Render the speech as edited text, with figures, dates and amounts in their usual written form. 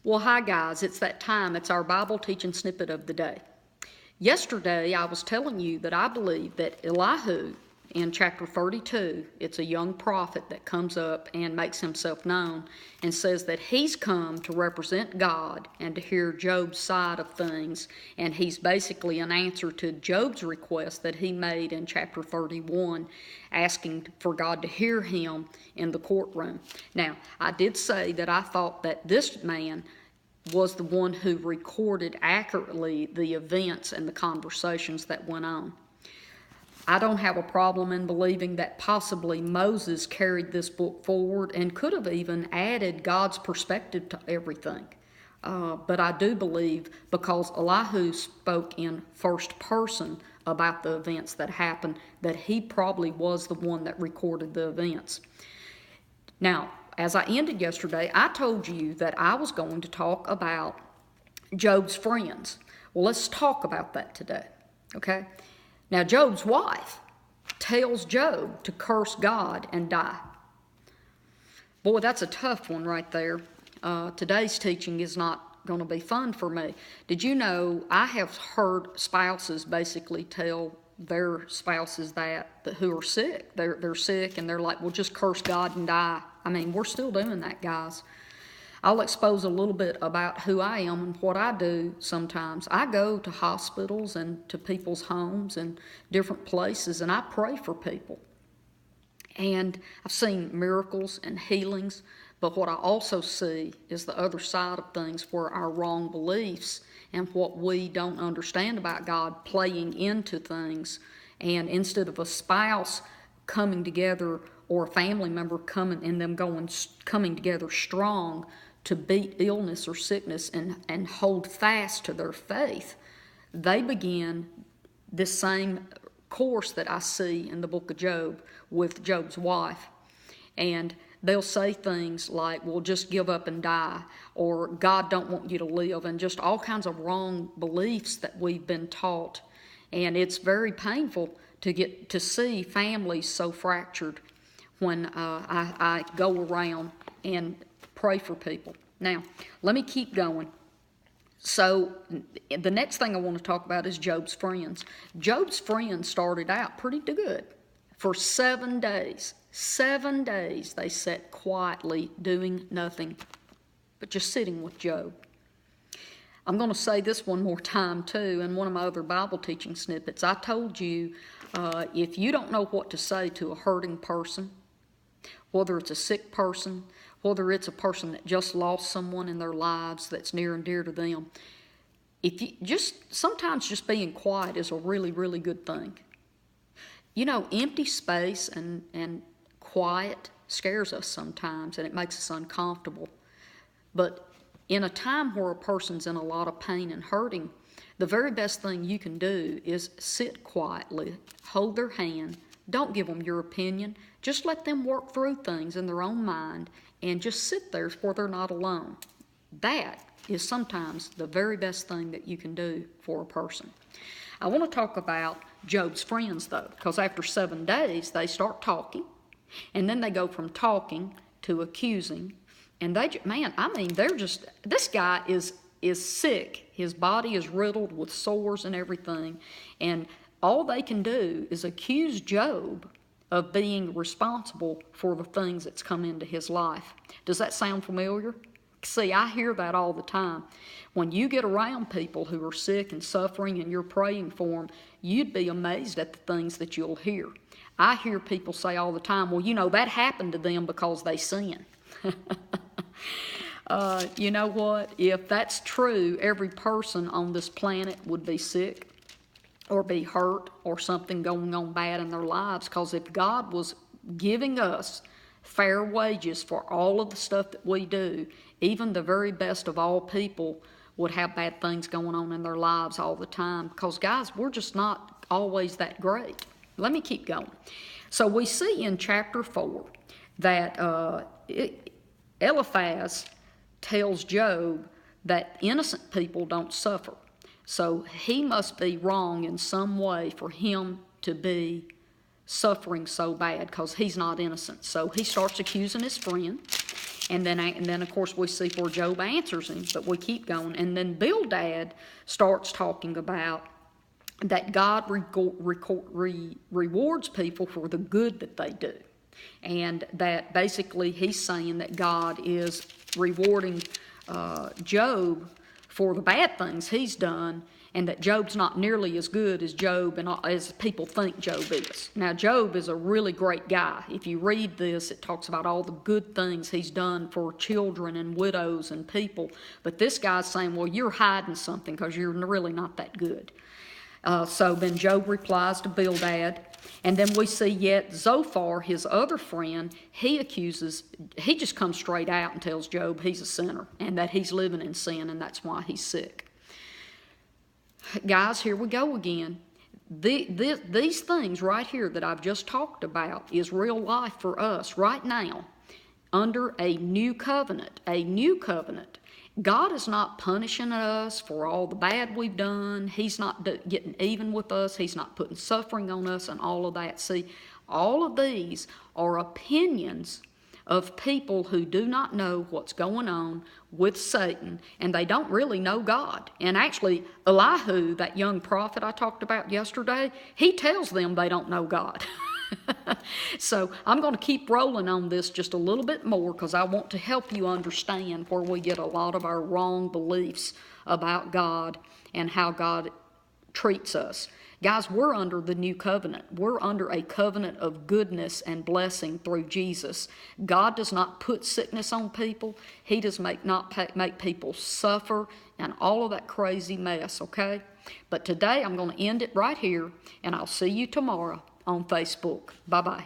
Well, hi guys, it's that time. It's our Bible teaching snippet of the day. Yesterday, I was telling you that I believe that Elihu, in chapter 32, it's a young prophet that comes up and makes himself known and says that he's come to represent God and to hear Job's side of things. And he's basically an answer to Job's request that he made in chapter 31, asking for God to hear him in the courtroom. Now, I did say that I thought that this man was the one who recorded accurately the events and the conversations that went on. I don't have a problem in believing that possibly Moses carried this book forward and could have even added God's perspective to everything. But I do believe, because Elihu spoke in first person about the events that happened, that he probably was the one that recorded the events. Now, as I ended yesterday, I told you that I was going to talk about Job's friends. Well, let's talk about that today, okay? Now, Job's wife tells Job to curse God and die. Boy, that's a tough one right there. Today's teaching is not going to be fun for me. Did you know I have heard spouses basically tell their spouses that who are sick. They're sick and they're like, well, just curse God and die. I mean, we're still doing that, guys. I'll expose a little bit about who I am and what I do sometimes. I go to hospitals and to people's homes and different places, and I pray for people. And I've seen miracles and healings, but what I also see is the other side of things, where our wrong beliefs and what we don't understand about God playing into things. And instead of a spouse coming together or a family member coming together strong to beat illness or sickness and hold fast to their faith, they begin this same course that I see in the book of Job with Job's wife. And they'll say things like, well, just give up and die, or God don't want you to live, and just all kinds of wrong beliefs that we've been taught. And it's very painful to get to see families so fractured when I go around and pray for people. Now, let me keep going. So the next thing I want to talk about is Job's friends. Job's friends started out pretty good. For 7 days, 7 days they sat quietly doing nothing but just sitting with Job. I'm going to say this one more time too in one of my other Bible teaching snippets. I told you if you don't know what to say to a hurting person, whether it's a sick person, whether it's a person that just lost someone in their lives that's near and dear to them, sometimes just being quiet is a really, really good thing. You know, empty space and quiet scares us sometimes, and it makes us uncomfortable. But in a time where a person's in a lot of pain and hurting, the very best thing you can do is sit quietly, hold their hand, don't give them your opinion, just let them work through things in their own mind, and just sit there where they're not alone. That is sometimes the very best thing that you can do for a person. I want to talk about Job's friends, though, because after 7 days, they start talking, and then they go from talking to accusing, and this guy is sick. His body is riddled with sores and everything, and all they can do is accuse Job of being responsible for the things that's come into his life. Does that sound familiar? See, I hear that all the time. When you get around people who are sick and suffering and you're praying for them, you'd be amazed at the things that you'll hear. I hear people say all the time, well, you know, that happened to them because they sin. You know what? If that's true, every person on this planet would be sick or be hurt or something going on bad in their lives, because if God was giving us fair wages for all of the stuff that we do, even the very best of all people would have bad things going on in their lives all the time, because, guys, we're just not always that great. Let me keep going. So we see in chapter 4 that Eliphaz tells Job that innocent people don't suffer. So he must be wrong in some way for him to be suffering so bad, because he's not innocent. So he starts accusing his friend, And then of course we see where Job answers him, but we keep going. And then Bildad starts talking about that God rewards people for the good that they do. And that basically he's saying that God is rewarding Job for the bad things he's done, and that Job's not nearly as good as Job and as people think Job is. Now, Job is a really great guy. If you read this, it talks about all the good things he's done for children and widows and people. But this guy's saying, well, you're hiding something because you're really not that good. So then Job replies to Bildad, and then we see yet Zophar, his other friend, he just comes straight out and tells Job he's a sinner and that he's living in sin and that's why he's sick. Guys, here we go again. These things right here that I've just talked about is real life for us right now under a new covenant. A new covenant. God is not punishing us for all the bad we've done. He's not getting even with us. He's not putting suffering on us and all of that. See, all of these are opinions of people who do not know what's going on with Satan, and they don't really know God. And actually, Elihu, that young prophet I talked about yesterday, he tells them they don't know God. So I'm going to keep rolling on this just a little bit more because I want to help you understand where we get a lot of our wrong beliefs about God and how God treats us. Guys, we're under the new covenant. We're under a covenant of goodness and blessing through Jesus. God does not put sickness on people. He does not make people suffer and all of that crazy mess, okay? But today I'm going to end it right here, and I'll see you tomorrow on Facebook. Bye-bye.